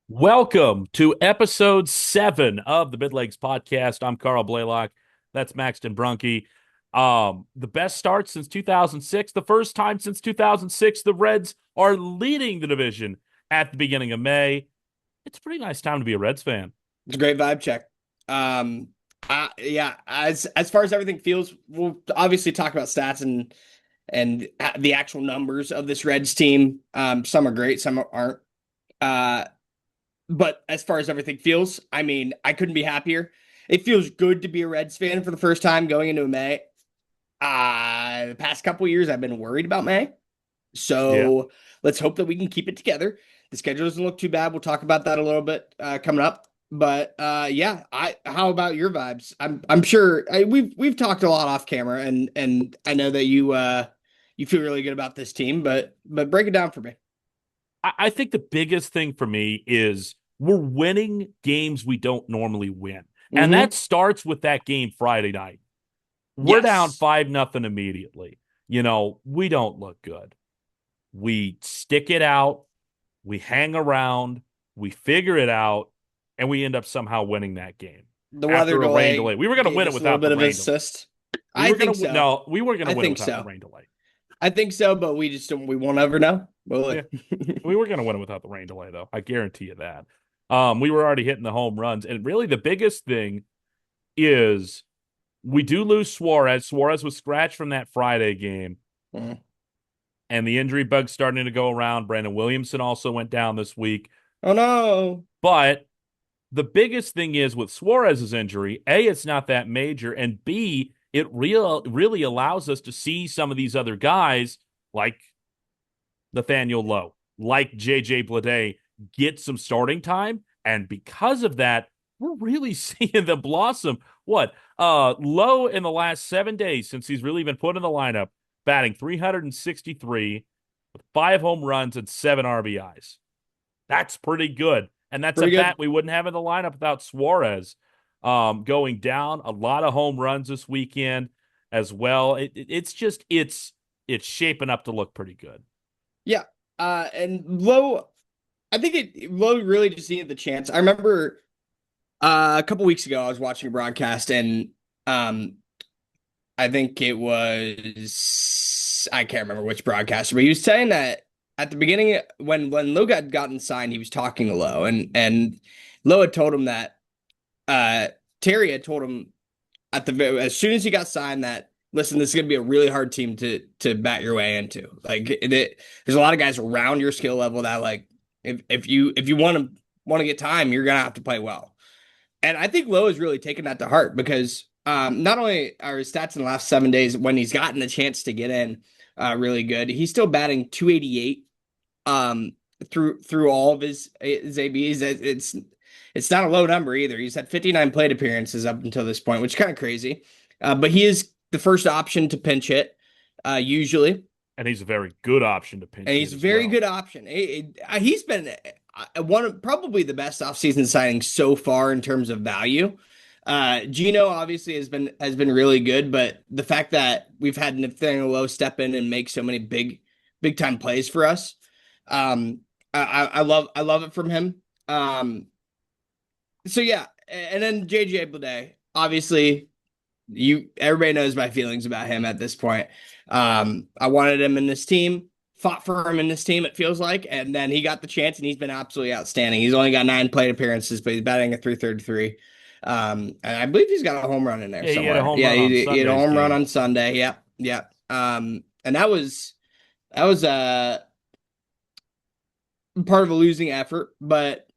Welcome to episode 7 of the MidLegs Podcast. I'm Carl Blalock. That's Maxton Brunke. The best start since 2006. The first time since 2006 the Reds are leading the division at the beginning of May. It's a pretty nice time to be a Reds fan. It's a great vibe check. Yeah, as far as everything feels, we'll obviously talk about stats and the actual numbers of this Reds team. Some are great, some aren't. Uh, but as far as everything feels, I mean, I couldn't be happier. It feels good to be a Reds fan for the first time going into May. The past couple of years, I've been worried about May. Yeah. So let's hope that we can keep it together. The schedule doesn't look too bad. We'll talk about that a little bit coming up. But yeah, how about your vibes? I'm sure we've talked a lot off camera, and I know that you feel really good about this team, but break it down for me. I think the biggest thing for me is we're winning games we don't normally win. And that Mm-hmm. starts with that game Friday night. We're down Yes. 5-0 immediately. We don't look good. We stick it out, we hang around, we figure it out, and we end up somehow winning that game The weather after a rain delay. delay We were going to gave win it us a little without the bit of rain delay. assist. I think so. No, we weren't going I to win it think without the so. rain delay. I think so, but we just don't. We won't ever know. Will Yeah, we? we were going to win it without the rain delay, though. I guarantee you that. We were already hitting the home runs, and really the biggest thing is we do lose Suarez. Suarez was scratched from that Friday game, Mhm. and the injury bug's starting to go around. Brandon Williamson also went down this week. Oh no. But the biggest thing is with Suarez's injury, A, it's not that major, and B, it really allows us to see some of these other guys like Nathaniel Lowe, like JJ Bleday, get some starting time. And because of that, we're really seeing them blossom. What? Lowe in the last 7 days since he's really been put in the lineup, batting 363 with 5 home runs and 7 RBIs. That's pretty good. And that's a Pretty good. bat we wouldn't have in the lineup without Suarez going down. A lot of home runs this weekend as well. It's shaping up to look pretty good. Yeah. And Lowe, I think Lowe really just needed the chance. I remember a couple weeks ago I was watching a broadcast and um I think it was I can't remember which broadcaster, but he was saying that at the beginning when Lowe got gotten signed, he was talking to Lowe and Lowe had told him that Terry had told him as soon as he got signed that listen, this is going to be a really hard team to bat your way into. Like there's a lot of guys around your skill level that like if you want to get time, you're gonna have to play well. And I think Lowe has really taken that to heart because not only are his stats in the last 7 days when he's gotten the chance to get in really good, he's still batting 288 um, through all of his ABs. It's not a low number either. He's had 59 plate appearances up until this point, which is kind of crazy. But he is the first option to pinch hit usually, And he's a very good option to pinch and hit he's a as very well. good option. He's been one of probably the best offseason signing so far in terms of value. Gino obviously has been really good, but the fact that we've had Nathaniel Lowe step in and make so many big time plays for us, I love it from him. So yeah, and then JJ Bleday, obviously everybody knows my feelings about him at this point. I wanted him in this team, fought for him in this team, it feels like, and then he got the chance and he's been absolutely outstanding. He's only got 9 plate appearances, but he's batting a 333. And I believe he's got a home run in there Yeah, he had a somewhere. home Yeah, run on he had a Sunday's home run game. on Sunday. Yep, yep. And that was part of a losing effort, but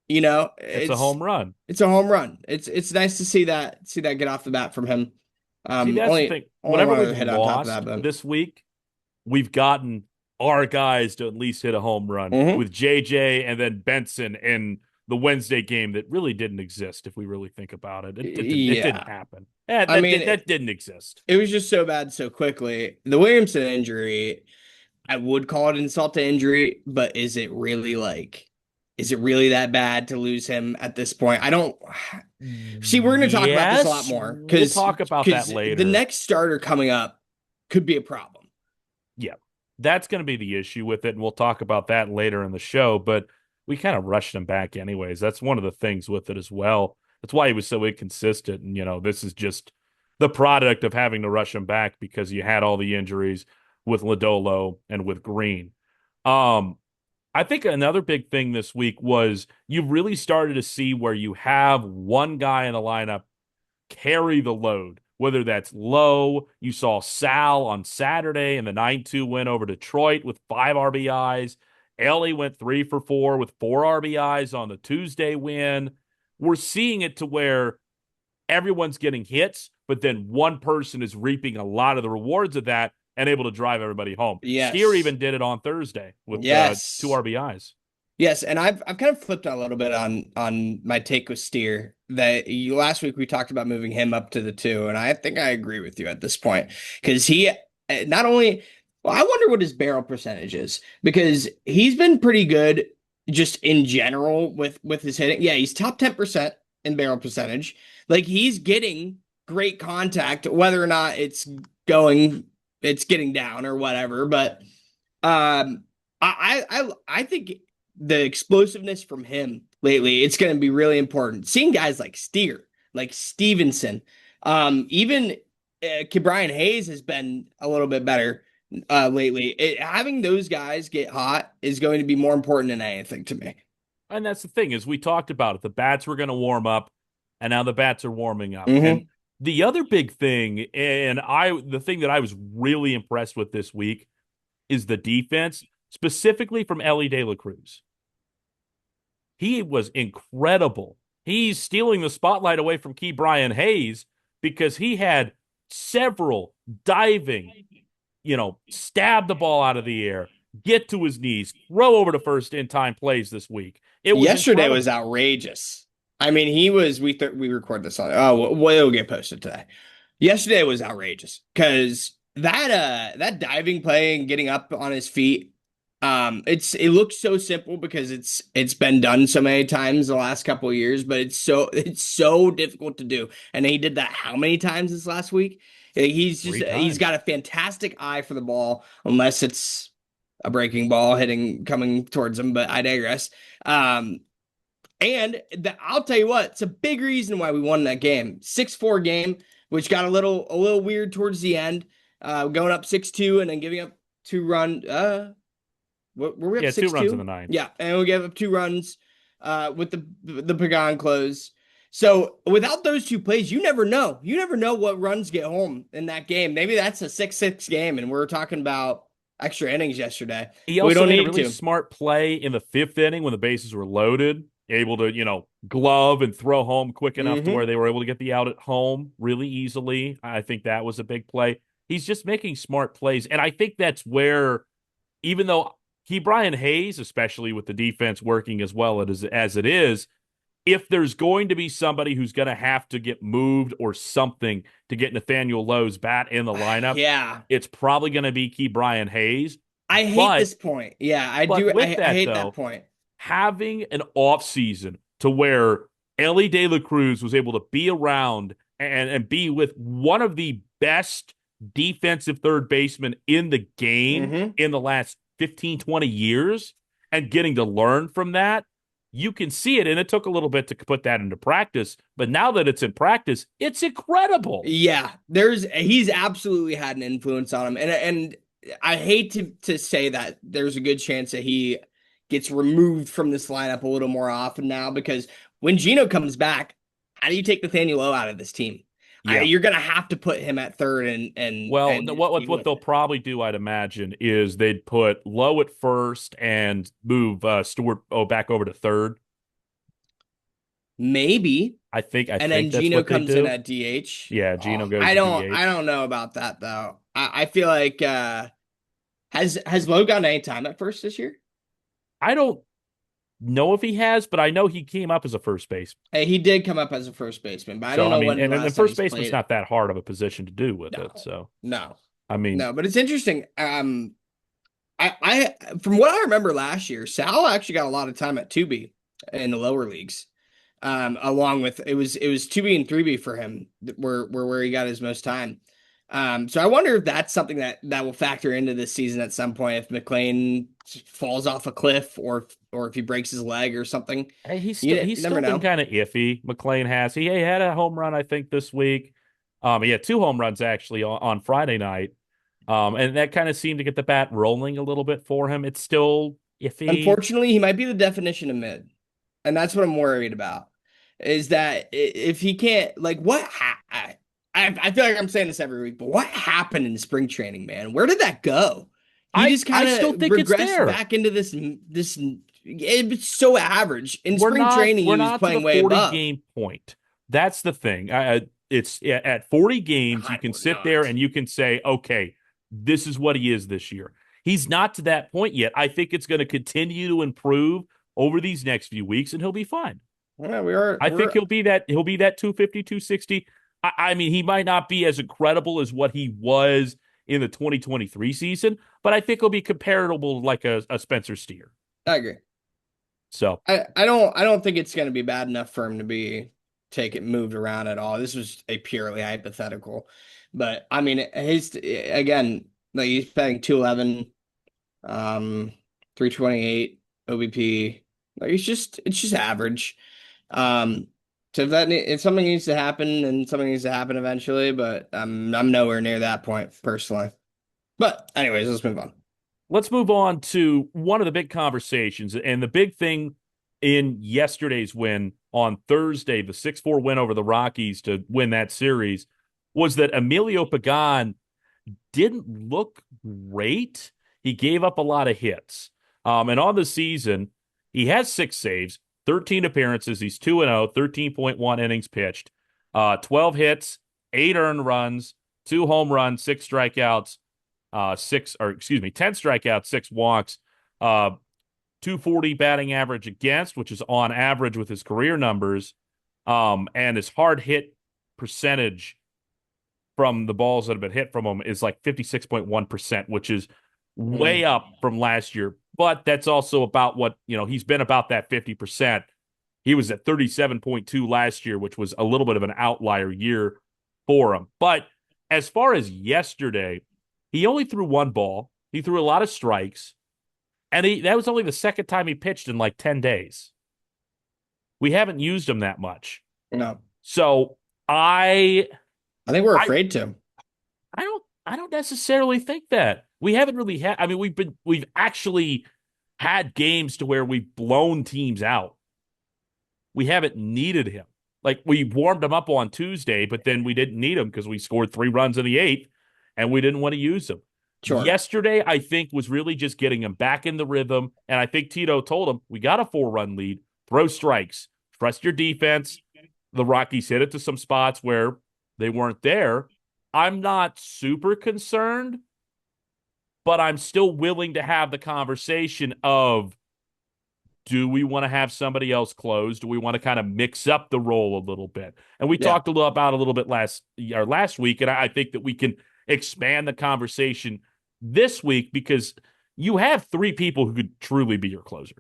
It's a home run. it's a home run. It's nice to see that get off the bat from him. See, that's the Only thing. only Whenever one we've other hit on top of that, lost but this week, we've gotten our guys to at least hit a home run hmm with JJ and then Benson in the Wednesday game that really didn't exist if we really think about it. It didn't yeah. happen. Yeah, I mean, that didn't exist. it was just so bad so quickly. The Williamson injury, I would call it insult to injury, but is it really that bad to lose him at this point? I don't see. We're going to talk about this a lot Yes, more we'll because talk about that the later. next starter coming up could be a problem. Yeah, that's going to be the issue with it, and we'll talk about that later in the show. But we kind of rushed him back anyways. That's one of the things with it as well. That's why he was so inconsistent. And, this is just the product of having to rush him back because you had all the injuries with Lodolo and with Green. Um, I think another big thing this week was you really started to see where you have one guy in the lineup carry the load, whether that's Lowe. You saw Sal on Saturday in the 9-2 win over Detroit with 5 RBIs. Ellie went 3 for 4 with 4 RBIs on the Tuesday win. We're seeing it to where everyone's getting hits, but then one person is reaping a lot of the rewards of that and able to drive everybody home. Steer Yes. even did it on Thursday with Yes. 2 RBIs. Yes, and I've kind of flipped a little bit on my take with Steer that last week we talked about moving him up to the 2, and I think I agree with you at this point because he not only well, I wonder what his barrel percentage is because he's been pretty good just in general with his hitting. Yeah, he's top 10% in barrel percentage. Like he's getting great contact, whether or not it's getting down or whatever, but I think the explosiveness from him lately, it's going to be really important. Seeing guys like Steer, like Stevenson, even Brian Hayes has been a little bit better lately. Having those guys get hot is going to be more important than anything to me. And that's the thing is we talked about it. The bats were going to warm up, and now the bats are warming up. Mm-hmm. And the other big thing, the thing that I was really impressed with this week is the defense, specifically from Ellie De La Cruz. He was incredible. He's stealing the spotlight away from Brian Hayes because he had several diving, stab the ball out of the air, get to his knees, throw over to first in time plays this week. Yesterday was outrageous. I mean, we record this on. Oh, well, it'll get posted today. Yesterday was outrageous because that diving play and getting up on his feet. It looks so simple because it's been done so many times the last couple of years, but it's so difficult to do. And he did that how many times this last week? He's got a fantastic eye for the ball, unless it's a breaking ball coming towards him. But I digress. I'll tell you what, it's a big reason why we won that game. 6-4 game, which got a little weird towards the end, going up 6-2 and then giving up 2 run. Were we up 6-2? 2 runs in the 9th. Yeah, and we gave up 2 runs with the Pagan close. So without those 2 plays, you never know. You never know what runs get home in that game. Maybe that's a 6-6 game, and we're talking about extra innings yesterday. He also made a really smart play in the 5th inning when the bases were loaded, able to, glove and throw home quick enough to where they were able to get the out at home really easily. I think that was a big play. He's just making smart plays, and I think that's where, even though Brian Hayes, especially with the defense working as well as it is, if there's going to be somebody who's going to have to get moved or something to get Nathaniel Lowe's bat in the lineup, yeah, it's probably going to be Brian Hayes. I hate this point. Yeah, I do. I hate that point. Having an offseason to where Ellie De La Cruz was able to be around and be with one of the best defensive third basemen in the game in the last 15, 20 years and getting to learn from that, you can see it. And it took a little bit to put that into practice. But now that it's in practice, it's incredible. Yeah, he's absolutely had an influence on him. And I hate to say that there's a good chance that he gets removed from this lineup a little more often now, because when Gino comes back, how do you take Nathaniel Lowe out of this team? Yeah. You're going to have to put him at third and what they'll probably do, I'd imagine, is they'd put Lowe at first and move Stewart back over to third. Maybe. I think then that's Gino what comes they do. in at DH. Yeah, Gino goes. I to DH. don't know about that though. I feel like has Lowe gotten any time at first this year? I don't know if he has, but I know he came up as a first baseman. He did come up as a first baseman, but I don't know when. And the first baseman's not that hard of a position to do with it. So no, no, but it's interesting. I from what I remember last year, Sal actually got a lot of time at 2B in the lower leagues. Along with it was 2B and 3B for him where he got his most time. So I wonder if that's something that will factor into this season at some point if McLean falls off a cliff or if he breaks his leg or something. Hey, You he's never still been know. kind of iffy. McLean has. He had a home run, I think, this week. He had two home runs actually on Friday night. And that kind of seemed to get the bat rolling a little bit for him. It's still iffy. Unfortunately, he might be the definition of mid, and that's what I'm worried about. Is that if he can't like I feel like I'm saying this every week, but what happened in spring training, man? Where did that go? He just I kind still of think it's regressed there. back into this. It's so average in spring training. We're He was not to the playing way 40 above. game point. That's the thing. It's at 40 games, you I can would sit there not. and you can say, okay, this is what he is this year. He's not to that point yet. I think it's going to continue to improve over these next few weeks, and he'll be fine. Yeah, we are. I think We're he'll be that 250, 260. I mean, he might not be as incredible as what he was in the 2023 season, but I think he'll be comparable like a Spencer Steer. I agree. So I don't think it's going to be bad enough for him to be take it moved around at all. This was a purely hypothetical, but I mean his again like he's paying 211, 328 OBP. Like it's just average. Um, so if something needs to happen, and something needs to happen eventually, but I'm nowhere near that point personally. But anyways, let's move on. let's move on to one of the big conversations. And the big thing in yesterday's win on Thursday, the 6-4 win over the Rockies to win that series, was that Emilio Pagan didn't look great. He gave up a lot of hits. And on the season, he has 6 saves, 13 appearances. He's 2-0, 13.1 innings pitched, 12 hits, 8 earned runs, 2 home runs, 6 strikeouts, 10 strikeouts, 6 walks, 240 batting average against, which is on average with his career numbers. And his hard hit percentage from the balls that have been hit from him is like 56.1%, which is way Mm. up from last year. But that's also about what, he's been about that 50%. He was at 37.2 last year, which was a little bit of an outlier year for him. But as far as yesterday, he only threw one ball. He threw a lot of strikes. And that was only the second time he pitched in like 10 days. We haven't used him that much. No, So I I think we're I afraid to. I don't necessarily think that. We haven't really had I mean we've actually had games to where we've blown teams out. We haven't needed him. Like we warmed him up on Tuesday, but then we didn't need him because we scored 3 runs in the eighth and we didn't want to use him. Sure. Yesterday, I think, was really just getting him back in the rhythm. And I think Tito told him, we got a 4-run lead, throw strikes, trust your defense. The Rockies hit it to some spots where they weren't there. I'm not super concerned, but I'm still willing to have the conversation of, do we want to have somebody else close? Do we want to kind of mix up the role a little bit? And we Yeah. talked about a little bit last week, and I think that we can expand the conversation this week because you have 3 people who could truly be your closer.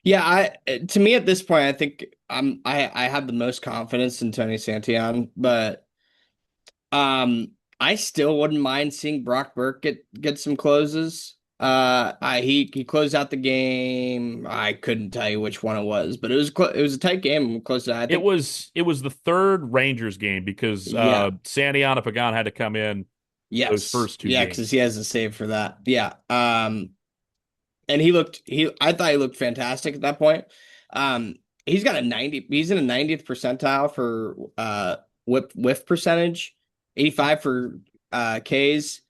Yeah, to me at this point, I think I have the most confidence in Tony Santillan, but I still wouldn't mind seeing Brock Burke get some closes. He closed out the game. I couldn't tell you which one it was, but it was a tight game. Close to, I think. It was the third Rangers game because Yeah. Santiana Pagan had to come in those Yes. first 2 Yeah, games. because he has a save for that. Yeah. And I thought he looked fantastic at that point. He's got a 90, he's in a 90th percentile for whiff percentage, 85 for Ks.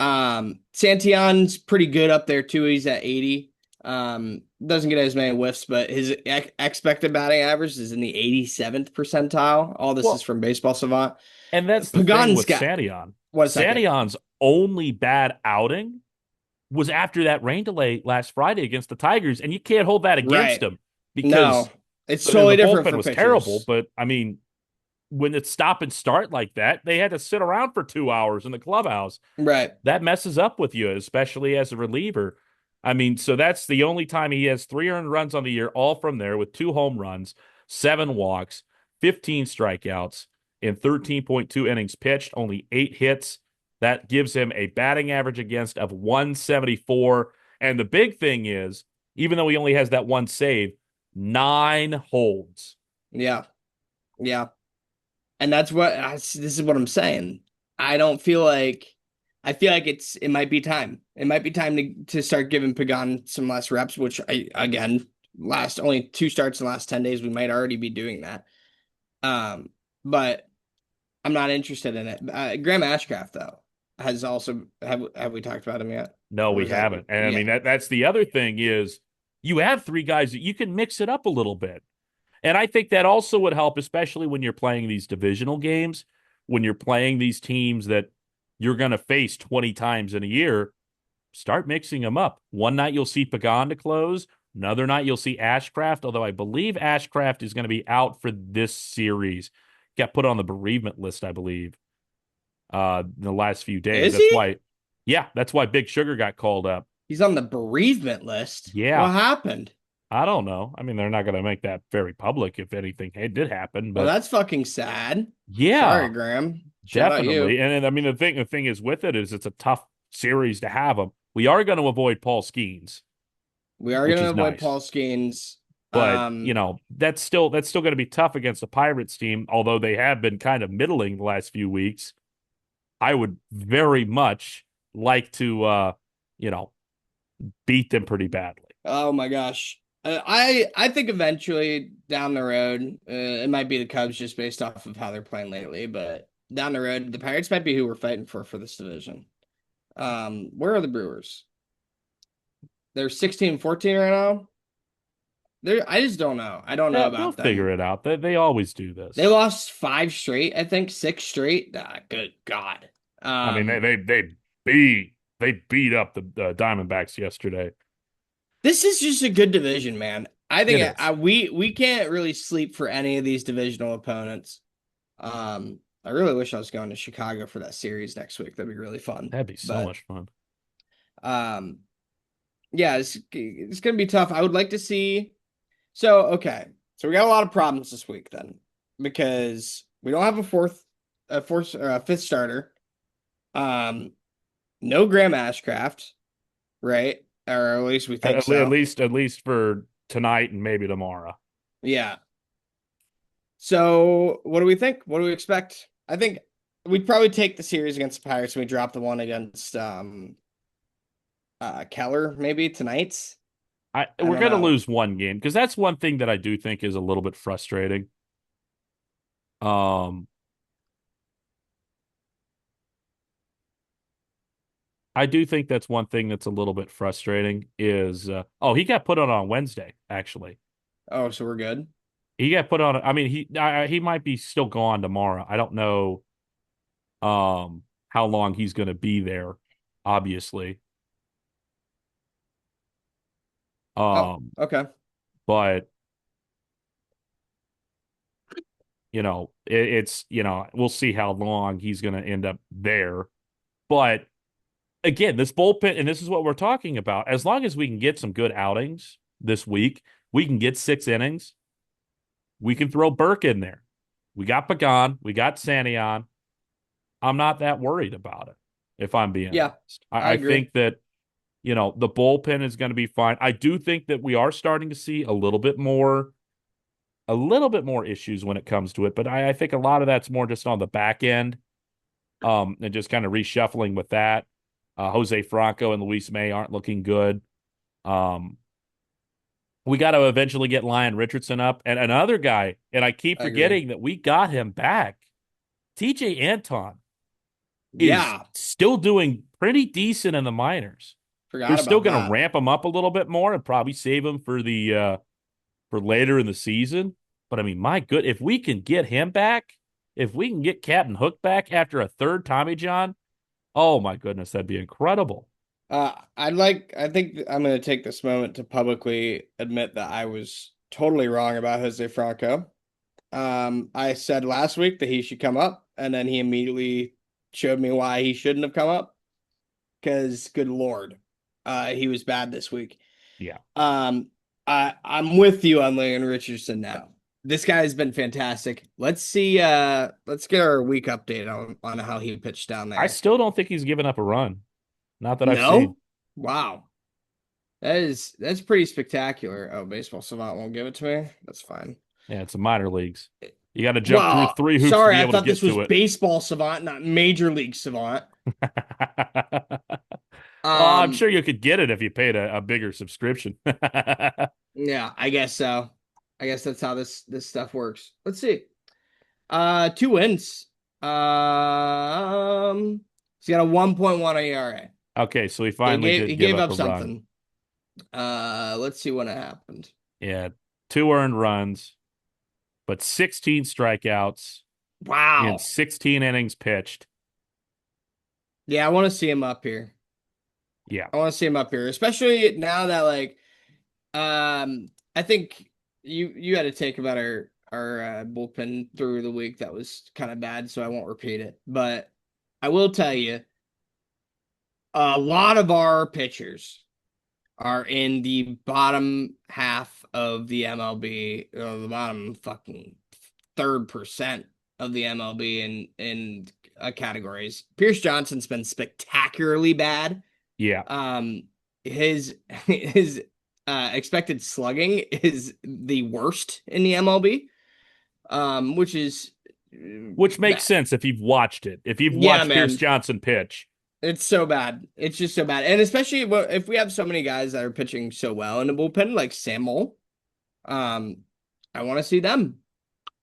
Santillan's pretty good up there too. He's at 80. Doesn't get as many whiffs, but his expected batting average is in the 87th percentile. All this is Well, from Baseball Savant. and that's the thing Pagan's with got Santillan. 1 second. Santillan's only bad outing was after that rain delay last Friday against the Tigers, and you can't hold that against Right. him No, because it's the totally different bullpen for was terrible. pitchers. But I mean, when it's stop and start like that, they had to sit around for 2 hours in the clubhouse. Right. That messes up with you, especially as a reliever. I mean, so that's the only time he has 3 earned runs on the year, all from there with 2 home runs, 7 walks, 15 strikeouts. in 13.2 innings pitched, only 8 hits. That gives him a batting average against of 174. And the big thing is, even though he only has that one save, 9 holds. Yeah. Yeah. And this is what I'm saying. I don't feel like I feel like it might be time. It might be time to start giving Pagan some less reps, which again, last only 2 starts in the last 10 days, we might already be doing that. But I'm not interested in it. Graham Ashcraft though has also have we talked about him yet? No, Or we is that haven't. And I yeah. mean that's the other thing is you have 3 guys that you can mix it up a little bit. And I think that also would help, especially when you're playing these divisional games, when you're playing these teams that you're going to face 20 times in a year. Start mixing them up. One night you'll see Pagan to close. Another night you'll see Ashcraft, although I believe Ashcraft is going to be out for this series. Got put on the bereavement list, I believe, in the last few days. Is he? That's why Big Sugar got called up. He's on the bereavement list. Yeah, What happened? I don't know. I mean, they're not going to make that very public if anything it did happen, Well, but that's fucking sad. yeah, Sorry, Graham. Shout out you. definitely. And I mean, the thing is with it is it's a tough series to have them. We are going to avoid Paul Skeens, We are which going to is avoid nice. Paul Skeens. But that's still going to be tough against the Pirates team, although they have been kind of middling the last few weeks. I would very much like to you know, beat them pretty badly. Oh my gosh. I think eventually down the road, it might be the Cubs just based off of how they're playing lately, but down the road, the Pirates might be who we're fighting for this division. Where are the Brewers? They're 16-14 right now. I just don't know. I don't know They'll about figure them. it out. They always do They this. lost 5 straight, I think, 6 straight. Good God. I mean, Um, they beat up the Diamondbacks yesterday. this is just a good division, man. I It think is. we can't really sleep for any of these divisional opponents. I really wish I was going to Chicago for that series next week. That'd be really fun. That'd be so But much fun. um, yeah, it's gonna be tough. I would like to see. So okay, so we got a lot of problems this week then, because we don't have a fifth starter. Um, no Graham Ashcraft, right? Or at least we think At so. least for tonight and maybe tomorrow. Yeah. So what do we think? What do we expect? I think we'd probably take the series against the Pirates and we drop the one against Keller maybe tonight. I We're don't going to know. lose one game because that's one thing that I do think is a little bit frustrating. Um, I do think that's one thing that's a little bit frustrating is he got put on Wednesday actually. Oh, so we're good. He got put on. I mean, he might be still gone tomorrow. I don't know how long he's going to be there. Obviously, Oh, um, okay. but it's we'll see how long he's going to end up there. But again, this bullpen, and this is what we're talking about. As long as we can get some good outings this week, we can get 6 innings. We can throw Burke in there. We got Pagan. We got Santiago. I'm not that worried about it, if I'm being Yeah, honest. I I agree. think that, the bullpen is going to be fine. I do think that we are starting to see a little bit more issues when it comes to it, but I think a lot of that's more just on the back end, and just kind of reshuffling with that. Jose Franco and Luis May aren't looking good. Um, we got to eventually get Lyon Richardson up and another guy, and I keep I agree. forgetting that we got him back. TJ Anton is Yeah, still doing pretty decent in the minors. They're forgot still about going to that. ramp him up a little bit more and probably save him for later in the season. But I mean, my good, if we can get him back, if we can get Captain Hook back after a third Tommy John, oh my goodness, that'd be incredible. I think I'm going to take this moment to publicly admit that I was totally wrong about Jose Franco. I said last week that he should come up, and then he immediately showed me why he shouldn't have come up. Because, good Lord, he was bad this week. Yeah. I'm with you on Lyon Richardson now. This guy's been fantastic. Let's get our week update on how he pitched down I there. still don't think he's given up a run. Not that I've seen. No? Wow. That's pretty spectacular. Oh, Baseball Savant won't give it to me. That's fine. Yeah, it's the minor leagues. You got to jump through Well, three hoops to sorry, be I able to thought get this was to it. Baseball Savant, not Major League Savant. Well, I'm Um, sure you could get it if you paid a bigger subscription. yeah, I guess so. I guess that's how this stuff works. Let's see. Two wins. He's got a 1.1 ERA. Okay, so he He finally gave did he give gave up up a run. something. Let's see when it happened. Yeah, 2 earned runs, but 16 strikeouts in Wow. 16 innings pitched. Yeah, I want to see him up here. Yeah. I want to see him up here, especially now that I think you had to take about our bullpen through the week that was kind of bad, so I won't repeat it. But I will tell you, a lot of our pitchers are in the bottom half of the MLB, or the bottom fucking 3rd% of the MLB in categories. Pierce Johnson's been spectacularly bad. Yeah. His expected slugging is the worst in the MLB, which is Which makes bad. sense if you've watched it. If you've Yeah, watched Pierce man. Johnson pitch. It's so bad. It's just so bad. And especially if we have so many guys that are pitching so well in the bullpen, like Sam Mole, um, I want to see them.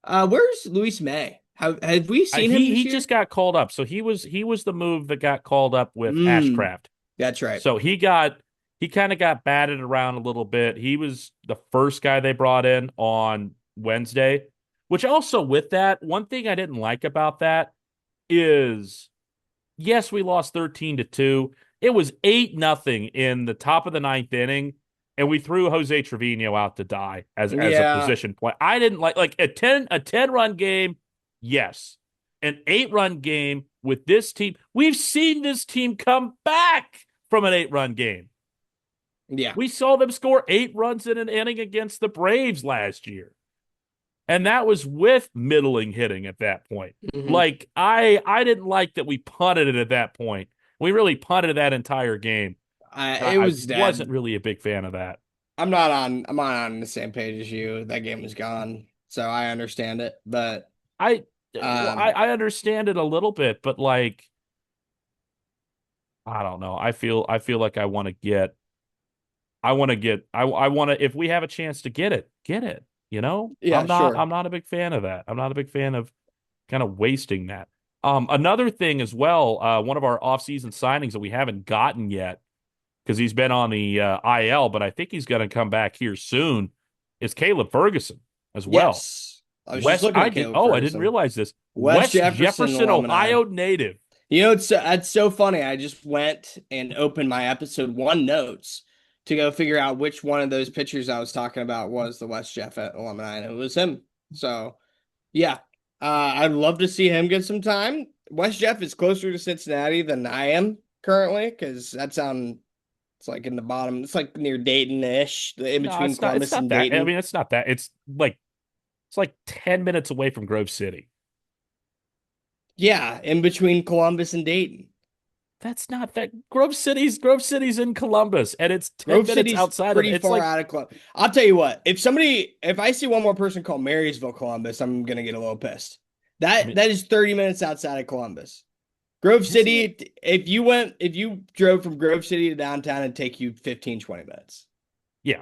Where's Luis May? Have we seen him this He year? just got called up. So he was the move that got called up with Mm, Ashcraft. that's right. So he kind of got batted around a little bit. He was the first guy they brought in on Wednesday, which also with that, one thing I didn't like about that is yes, we lost 13-2. It was 8-0 in the top of the ninth inning, and we threw Jose Trevino out to die as a Yeah, position play. I didn't like a 10 run game, yes. An 8 run game with this team. We've seen this team come back from an 8 run game. yeah. We saw them score 8 runs in an inning against the Braves last year. And that was with middling hitting at that point. Hmm. Like I didn't like that we punted it at that point. We really punted that entire game. It I was wasn't dead. really a big fan of that. I'm not on the same page as you. That game was gone, so I understand it. But I um, I understand it a little bit, but like I don't know. I feel like I want to if we have a chance to get it. You know? yeah, sure. I'm not a big fan of that. I'm not a big fan of kind of wasting that. Another thing as well, one of our offseason signings that we haven't gotten yet because he's been on the IL, but I think he's going to come back here soon, is Caleb Ferguson as well. Yes, I was just looking at Caleb I didn't Ferguson, realize this. West West Jefferson Jefferson, alumni. Ohio native. You know, it's so funny. I just went and opened my episode one notes to go figure out which one of those pictures I was talking about was the West Jeff alumni, and it was him. So, yeah, I'd love to see him get some time. West Jeff is closer to Cincinnati than I am currently because that's on. It's like in the bottom. It's like near Dayton-ish, in No, between it's Columbus not and that. I Dayton. mean, it's not that. It's like 10 minutes away from Grove City. Yeah, in between Columbus and Dayton. That's not that Grove City's in Columbus and it's 10 Grove minutes City's outside of pretty it's far like out of Columbus. I'll tell you what, if I see one more person called Marysville, Columbus, I'm gonna get a little pissed. I mean, That is 30 minutes outside of Columbus. Grove is it? City, if you drove from Grove City to downtown, it'd take you 15, 20 minutes. Yeah.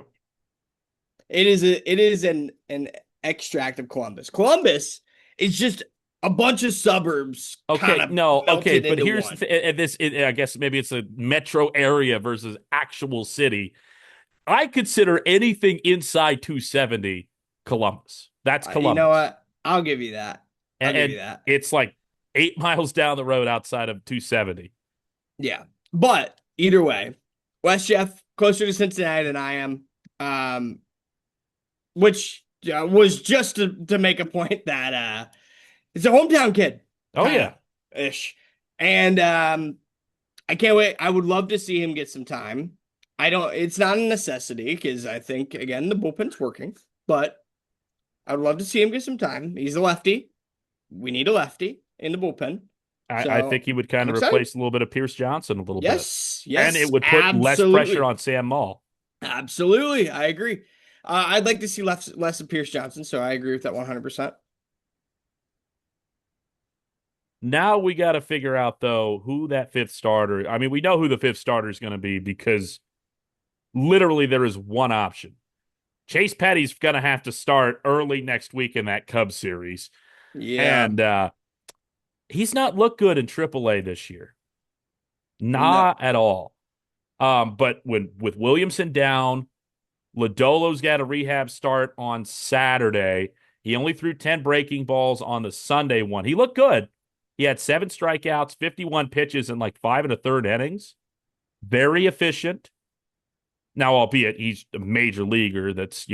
It is an extract of Columbus. Columbus is just a bunch of suburbs kind Okay, of no, okay, melted but into here's the one. I guess maybe it's a metro area versus actual city. I consider anything inside 270 Columbus. That's You know Columbus. what? I'll give you that. I'll give And you that. it's like 8 miles down the road outside of 270. Yeah. But either way, West Jeff closer to Cincinnati than I am. Which was just to make a point that it's a hometown kid, Oh kind of yeah. ish. And I can't wait. I would love to see him get some time. I don't, it's not a necessity because I think, again, the bullpen's working, but I would love to see him get some time. He's a lefty. We need a lefty in the bullpen. I think So he would kind I'm of excited. replace a little bit of Pierce Johnson a little bit. Yes, And it yes, would put less pressure absolutely. on Sam Maul. Absolutely. I agree. I'd like to see less of Pierce Johnson, so I agree with that 100%. Now we got to figure out, though, who that fifth starter. I mean, we know who the fifth starter is going to be because literally there is one option. Chase Petty's going to have to start early next week in that Cubs series. Yeah. And he's not looked good in AAA this year. No. Not at all. But with Williamson down, Lodolo's got a rehab start on Saturday. He only threw 10 breaking balls on the Sunday one. He looked good. He had 7 strikeouts, 51 pitches in like 5 1/3 innings. Very efficient. Now, albeit he's a major leaguer that's,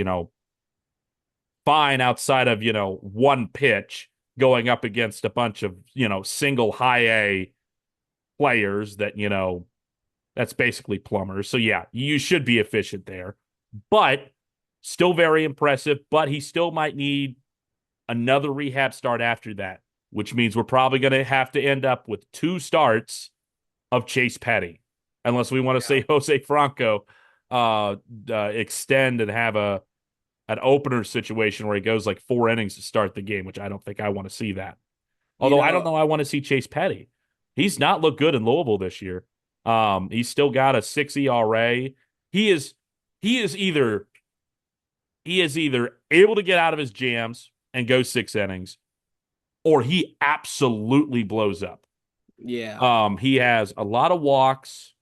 fine outside of, one pitch going up against a bunch of, single high A players that, that's basically plumbers. So, yeah, you should be efficient there. But still very impressive. But he still might need another rehab start after that, which means we're probably going to have to end up with 2 starts of Chase Petty, unless we want to Yeah. say Jose Franco extend and have an opener situation where he goes like 4 innings to start the game, which I don't think I want to see that. You Although I don't know, know, I want to see Chase Petty. He's not looked good in Louisville this year. He's still got a 6 ERA. He is he is either he is either able to get out of his jams and go 6 innings, or he absolutely blows up. yeah. He has a lot of walks,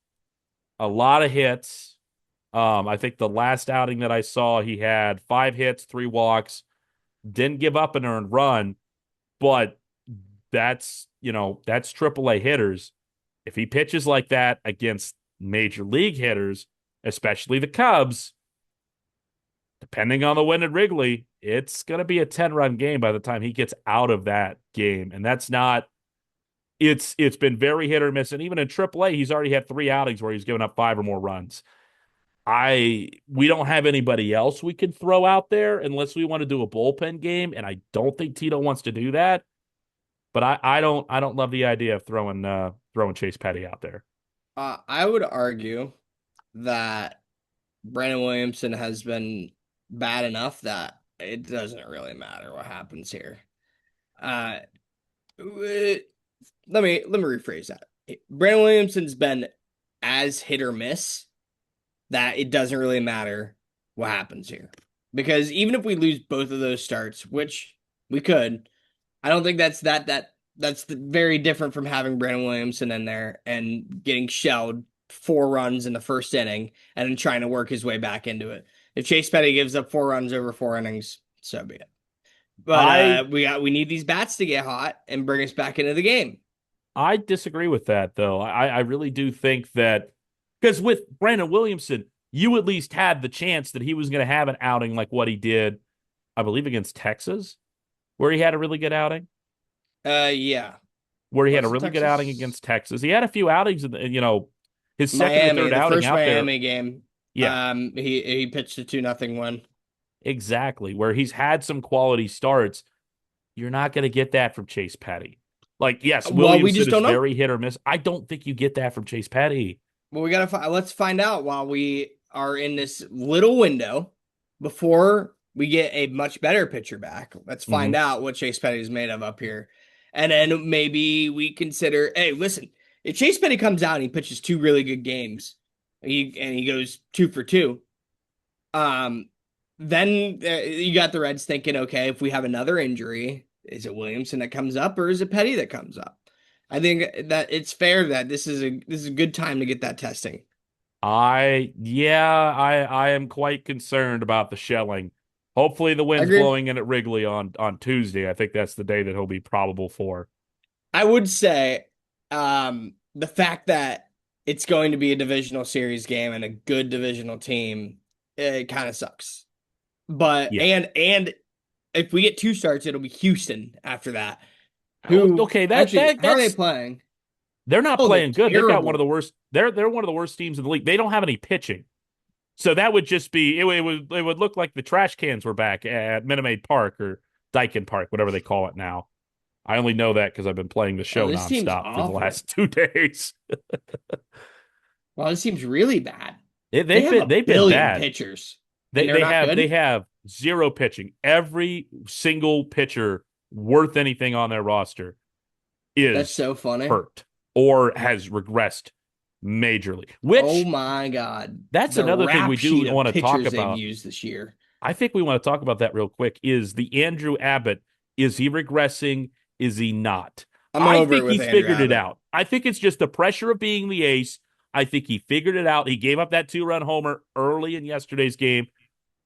a lot of hits. I think the last outing that I saw, he had 5 hits, 3 walks, didn't give up an earned run, but that's AAA hitters. If he pitches like that against major league hitters, especially the Cubs, depending on the wind at Wrigley, it's going to be a 10-run game by the time he gets out of that game. And that's not it's been very hit or miss. And even in AAA, he's already had 3 outings where he's given up 5 or more runs. We don't have anybody else we can throw out there unless we want to do a bullpen game, and I don't think Tito wants to do that. But I don't love the idea of throwing Chase Petty out there. I would argue that Brandon Williamson has been bad enough that it doesn't really matter what happens here. Uh, let me rephrase that. Brandon Williamson's been as hit or miss that it doesn't really matter what happens here. Because even if we lose both of those starts, which we could, I don't think that's very different from having Brandon Williamson in there and getting shelled 4 runs in the first inning and then trying to work his way back into it. If Chase Petty gives up 4 runs over 4 innings, so be it. But I we need these bats to get hot and bring us back into the game. I disagree with that though. I really do think that because with Brandon Williamson, you at least had the chance that he was going to have an outing like what he did, I believe, against Texas, where he had a really good outing. Yeah. Where he had a Was it really good outing Texas? against Texas. He had a few outings in his second or Miami, third the outing first out there. Miami game. Yeah, He pitched a 2-0 win. exactly. Where he's had some quality starts. You're not going to get that from Chase Petty. Like, yes, Well, we Williamson just is don't know. very hit or miss. I don't think you get that from Chase Petty. Well, let's find out while we are in this little window before we get a much better pitcher back. Let's find Hmm. out what Chase Petty is made of up here. And then maybe we consider, hey, listen, if Chase Petty comes out and he pitches 2 really good games, he goes 2 for 2, um, then you got the Reds thinking, okay, if we have another injury, is it Williamson that comes up or is it Petty that comes up? I think that it's fair that this is a good time to get that testing. I am quite concerned about the shelling. Hopefully the I wind's agree. blowing in at Wrigley on Tuesday. I think that's the day that he'll be probable for. I would say the fact that it's going to be a divisional series game and a good divisional team, it kind of sucks. But Yeah. and if we get 2 starts, it'll be Houston after that. Who Okay, actually how are they playing? they're not Oh, they're playing good. They've got one of terrible. the worst. They're one of the worst teams in the league. They don't have any pitching. So that would just be it would look like the trash cans were back at Minute Maid Park or Dyken Park, whatever they call it now. I only know that because I've been playing the Oh, show this team's nonstop for the awful. last 2 days. Well, this seems really bad. They They've have been a they've been billion bad. pitchers, and They they're they not have they good. have zero pitching. Every single pitcher worth anything on their roster That's is so funny. hurt or has regressed majorly. Oh Which my God. that's The another thing rap we do sheet of want to talk pitchers they've about. used this year. I think we want to talk about that real quick. Is the Andrew Abbott, is he regressing? Is he not? I'm I over it think with he's Andrew figured it Abbott. out. I think it's just the pressure of being the ace. I think he figured it out. He gave up that 2-run homer early in yesterday's game.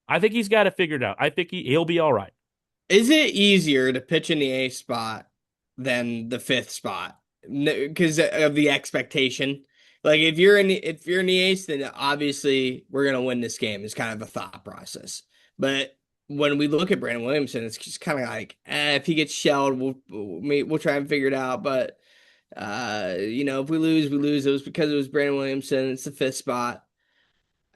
I think he's got it figured out. I think he'll be all right. Is it easier to pitch in the eighth spot than the fifth spot? Because of the expectation. Like if you're in the eighth, then obviously we're gonna win this game. Is kind of a thought process. But when we look at Brandon Williamson, it's just kind of like, if he gets shelled, we'll try and figure it out. But if we lose, we lose. It was because it was Brandon Williamson. It's the fifth spot.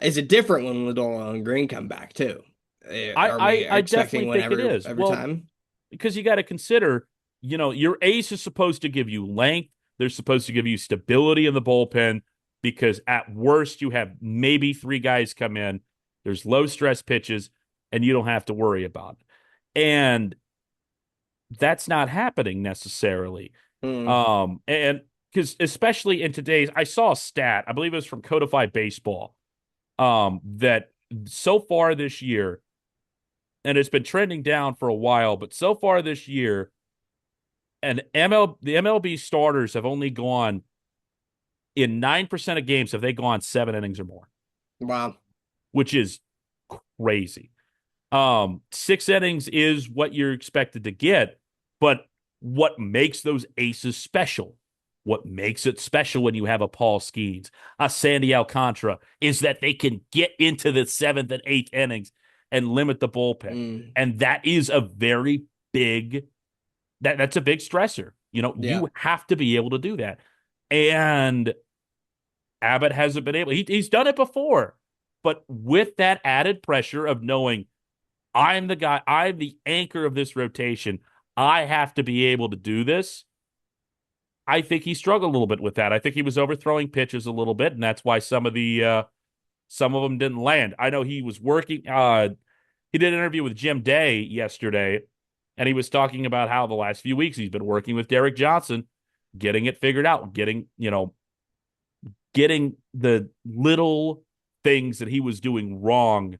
Is it different when Lodolo and Green come back too? I Are I, we I expecting definitely one think it is. every Well, time? because you got to consider, your ace is supposed to give you length. They're supposed to give you stability in the bullpen because at worst you have maybe three guys come in. There's low stress pitches and you don't have to worry about it. And that's not happening necessarily. Hmm. And because especially in today's, I saw a stat, I believe it was from Codified Baseball, that so far this year, and it's been trending down for a while, but so far this year, the MLB starters have only gone in 9% of games have they gone 7 innings or more, Wow. which is crazy. 6 innings is what you're expected to get, but what makes those aces special, what makes it special when you have a Paul Skeens, a Sandy Alcantara, is that they can get into the seventh and eighth innings and limit the bullpen. Mm. And that is a very big that's a big stressor. Yeah. You have to be able to do that. And Abbott hasn't been able. He's done it before, but with that added pressure of knowing I'm the guy, I'm the anchor of this rotation. I have to be able to do this. I think he struggled a little bit with that. I think he was overthrowing pitches a little bit, and that's why some of them didn't land. I know he was working. He did an interview with Jim Day yesterday, and he was talking about how the last few weeks he's been working with Derek Johnson, getting it figured out, getting the little things that he was doing wrong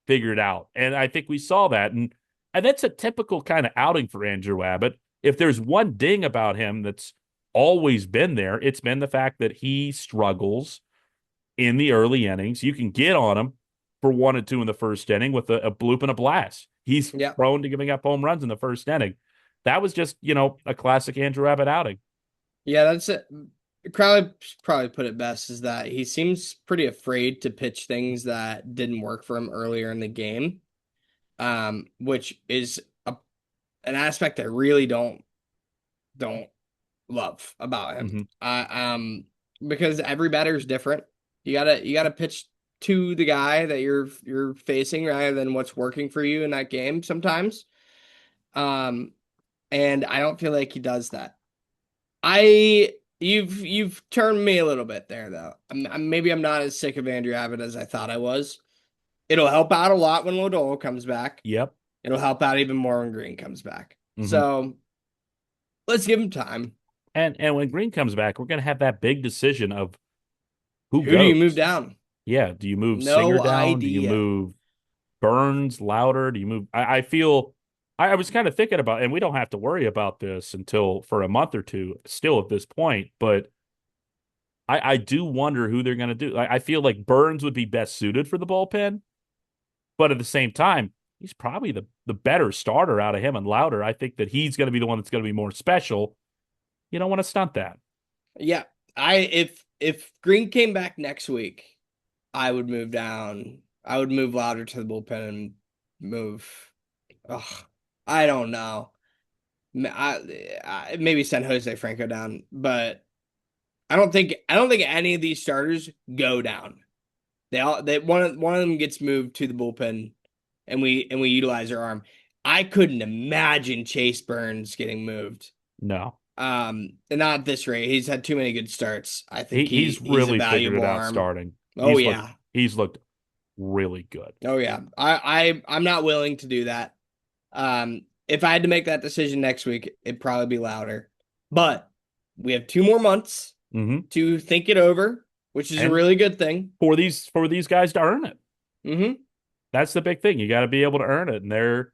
figured out. And I think we saw that. And that's a typical kind of outing for Andrew Abbott. If there's one ding about him that's always been there, it's been the fact that he struggles in the early innings. You can get on him for 1 and 2 in the first inning with a bloop and a blast. He's Yeah. prone to giving up home runs in the first inning. That was just, a classic Andrew Abbott outing. Yeah, that's it. Crowley probably put it best is that he seems pretty afraid to pitch things that didn't work for him earlier in the game, which is an aspect I really don't love about him. Mm-hmm. Because every batter is different. You gotta pitch to the guy that you're facing rather than what's working for you in that game sometimes. Um, and I don't feel like he does that. You've turned me a little bit there though. Maybe I'm not as sick of Andrew Abbott as I thought I was. It'll help out a lot when Lodolo comes back. Yep. It'll help out even more when Green comes back. Mm-hmm. So let's give him time. And when Green comes back, we're going to have that big decision of who Who do you move goes. down? Yeah. Do you move Singer No down? Do you idea. move Burns, Louder? Do you move? I feel I was kind of thinking about, and we don't have to worry about this until for a month or two still at this point, but I do wonder who they're going to do. I feel like Burns would be best suited for the bullpen, but at the same time, he's probably the better starter out of him and Louder. I think that he's going to be the one that's going to be more special. You don't want to stunt that. Yeah. If Green came back next week, I would move down. I would move Louder to the bullpen and move. Oh, I don't know. Maybe send Jose Franco down, but I don't think any of these starters go down. One of them gets moved to the bullpen, and we utilize our arm. I couldn't imagine Chase Burns getting moved. No. And not at this rate. He's had too many good starts. I think He's he's a really figured it valuable out arm. starting. Oh yeah. He's looked really good. Oh yeah. I'm not willing to do that. If I had to make that decision next week, it'd probably be Louder. But we have 2 more months to think it over, which is a really good thing for these guys to earn it. Mm-hmm. That's the big thing. You got to be able to earn it, and they're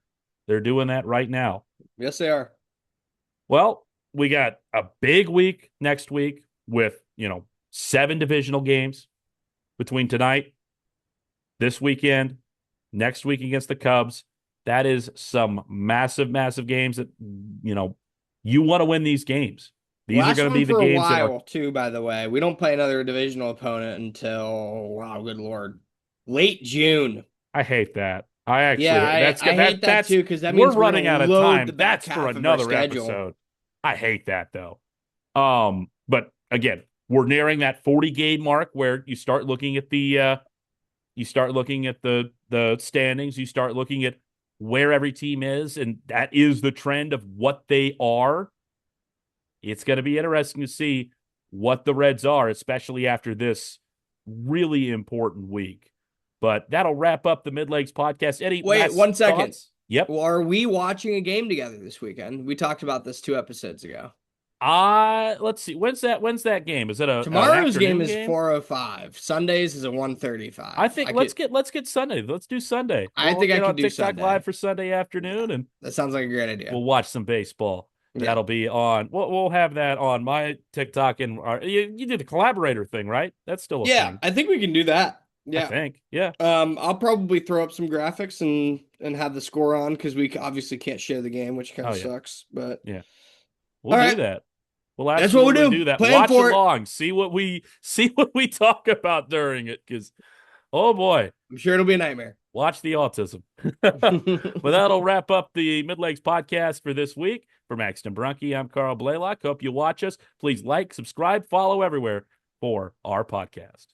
doing that right now. Yes, they are. Well, we got a big week next week with 7 divisional games between tonight, this weekend, next week against the Cubs. That is some massive, massive games that you want to win these games. These are going to be the games for a while too. By the way, we don't play another divisional opponent until good lord, late June. I hate that. I hate that too because that means we're running out of time. That's for another episode. I hate that though. But again, we're nearing that 40 game mark where you start looking at the standings. You start looking at where every team is, and that is the trend of what they are. It's going to be interesting to see what the Reds are, especially after this really important week. But that'll wrap up the MidLegs podcast. Eddie, wait 1 second. Thoughts? Yep. Well, are we watching a game together this weekend? We talked about this 2 episodes ago. Let's see. When's that game? Is it tomorrow's game is 4:05. Sundays is a 1:35. I think let's get Sunday. Let's do Sunday. I think I can do TikTok Sunday Live for Sunday afternoon, and that sounds like a great idea. We'll watch some baseball. Yeah. That'll be on. We'll have that on my TikTok and you did the collaborator thing, right? That's still a thing. I think we can do that. Yeah, I think. Yeah. I'll probably throw up some graphics and have the score on because we obviously can't share the game, which kind of sucks. But yeah, we'll do that. Well, that's what we'll do. That. Watch along. See what we talk about during it, because oh boy, I'm sure it'll be a nightmare. Watch the autism. Well, that'll wrap up the MidLegs podcast for this week. For Maxton Brunke, I'm Carl Blalock. Hope you watch us. Please like, subscribe, follow everywhere for our podcast.